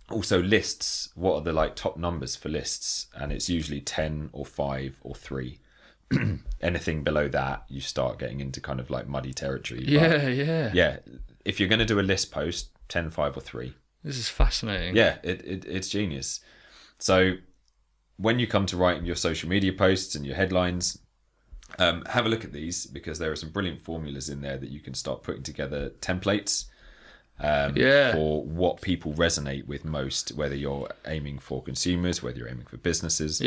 S1: Also lists, what are the like top numbers for lists? And it's usually 10 or 5 or 3. Anything below that, you start getting into kind of like muddy territory. Yeah. If you're going to do a list post, 10, 5 or 3.
S2: This is fascinating.
S1: Yeah, it's genius. So when you come to writing your social media posts and your headlines, have a look at these because there are some brilliant formulas in there that you can start putting together templates for what people resonate with most, whether you're aiming for consumers, whether you're aiming for businesses.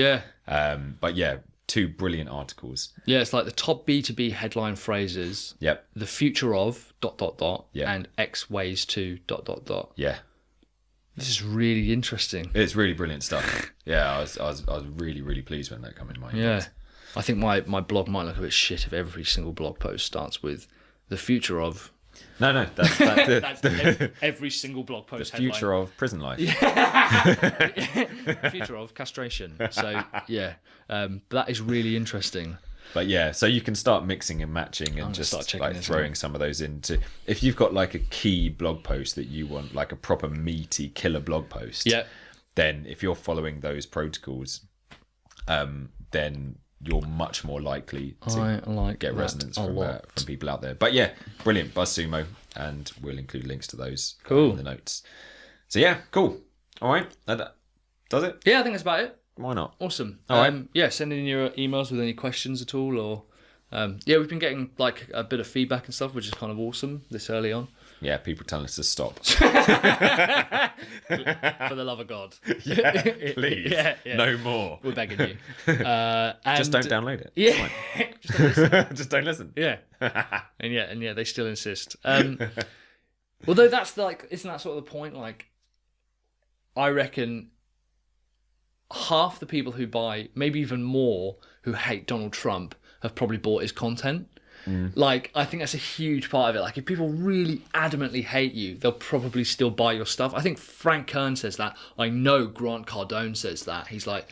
S1: But yeah, 2 brilliant articles.
S2: Yeah, it's like the top B2B headline phrases.
S1: Yep.
S2: The future of ...
S1: Yep.
S2: and X ways to ...
S1: Yeah.
S2: This is really interesting.
S1: It's really brilliant stuff. Yeah, I was really, really pleased when that came in my hands.
S2: Yeah. I think my blog might look a bit shit if every single blog post starts with the future of...
S1: No, that's
S2: every single blog post
S1: the future of prison life.
S2: Future of castration. So, yeah. That is really interesting.
S1: But yeah, so you can start mixing and matching and just like throwing some of those into... If you've got like a key blog post that you want, like a proper meaty killer blog post, then if you're following those protocols, then you're much more likely to get resonance from people out there. But yeah, brilliant. BuzzSumo, and we'll include links to those in the notes. So yeah, cool. All right, that does it?
S2: Yeah, I think that's about it.
S1: Why not?
S2: Awesome.
S1: All right.
S2: Yeah, send in your emails with any questions at all, or we've been getting like a bit of feedback and stuff, which is kind of awesome this early on.
S1: Yeah, people telling us to stop.
S2: For the love of God.
S1: Yeah, please. Yeah. No more.
S2: We're begging you. And
S1: just don't download it.
S2: Yeah.
S1: Just don't listen. Just don't listen.
S2: Yeah. And yeah, they still insist. Although that's like, isn't that sort of the point? Like, I reckon half the people who buy, maybe even more, who hate Donald Trump have probably bought his content. Like, I think that's a huge part of it. Like, if people really adamantly hate you, they'll probably still buy your stuff. I think Frank Kern says that. I know Grant Cardone says that. He's like,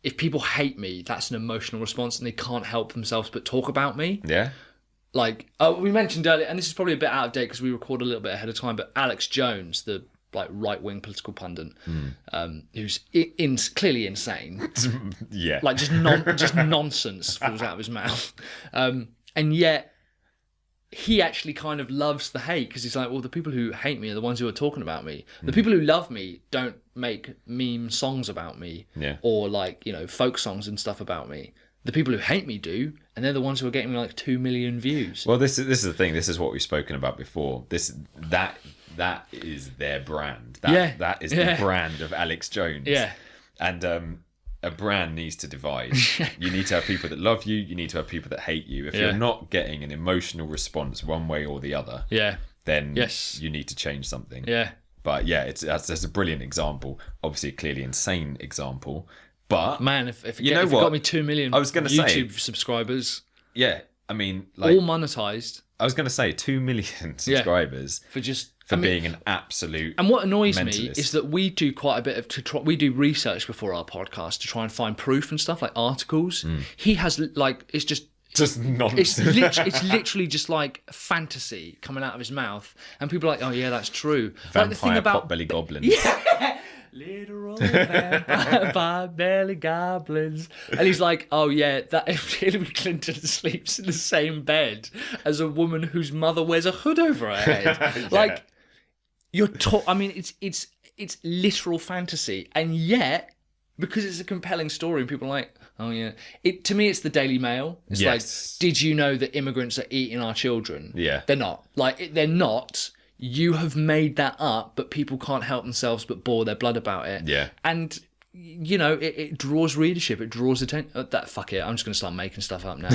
S2: if people hate me, that's an emotional response and they can't help themselves but talk about me.
S1: Yeah.
S2: Like, we mentioned earlier, and this is probably a bit out of date because we record a little bit ahead of time, but Alex Jones, the like right-wing political pundit, who's clearly insane.
S1: Yeah.
S2: Like, just nonsense falls out of his mouth. And yet, he actually kind of loves the hate because he's like, well, the people who hate me are the ones who are talking about me. The people who love me don't make meme songs about me or like, you know, folk songs and stuff about me. The people who hate me do, and they're the ones who are getting me like 2 million views.
S1: Well, this is the thing. This is what we've spoken about before. That is their brand. That is the brand of Alex Jones.
S2: Yeah.
S1: And a brand needs to divide. You need to have people that love you. You need to have people that hate you. If you're not getting an emotional response one way or the other, then you need to change something.
S2: Yeah.
S1: But yeah, that's a brilliant example. Obviously, a clearly insane example. But
S2: man, if it got me 2 million YouTube subscribers,
S1: I mean, like,
S2: all monetized.
S1: I was going to say 2 million subscribers
S2: for
S1: being an absolute.
S2: And what annoys me
S1: mentalist.
S2: is that we do quite a bit of we do research before our podcast to try and find proof and stuff like articles. He has like it's just
S1: nonsense.
S2: It's literally just like fantasy coming out of his mouth, and people are like, oh yeah, that's true.
S1: Vampire
S2: like the thing about
S1: potbelly goblins.
S2: Yeah. Literal vampire belly goblins. And he's like, oh yeah, that if Hillary Clinton sleeps in the same bed as a woman whose mother wears a hood over her head. Like, I mean, it's literal fantasy. And yet, because it's a compelling story, and people are like, oh yeah. To me, it's the Daily Mail. It's like, did you know that immigrants are eating our children?
S1: Yeah.
S2: They're not. Like, they're not. You have made that up, but people can't help themselves but bore their blood about it.
S1: Yeah.
S2: And, you know, it draws readership. It draws attention. Fuck it. I'm just going to start making stuff up now.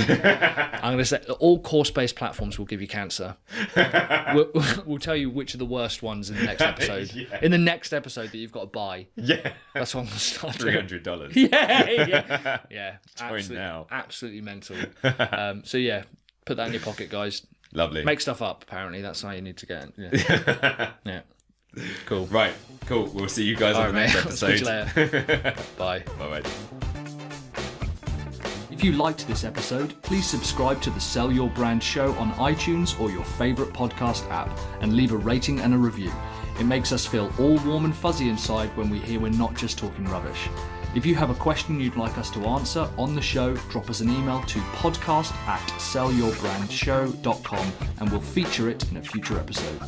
S2: I'm going to say all course-based platforms will give you cancer. We'll tell you which are the worst ones in the next episode. In the next episode that you've got to buy.
S1: Yeah.
S2: That's what I'm going to start
S1: $300.
S2: Yeah.
S1: Join now.
S2: Absolutely mental. So, yeah, put that in your pocket, guys.
S1: Lovely.
S2: Make stuff up, apparently. That's how you need to get it. Yeah. Cool.
S1: Right. Cool. We'll see you guys on the next episode.
S2: Speak to you later. Bye.
S1: Bye-bye.
S2: If you liked this episode, please subscribe to the Sell Your Brand show on iTunes or your favourite podcast app and leave a rating and a review. It makes us feel all warm and fuzzy inside when we hear we're not just talking rubbish. If you have a question you'd like us to answer on the show, drop us an email to podcast@sellyourbrandshow.com and we'll feature it in a future episode.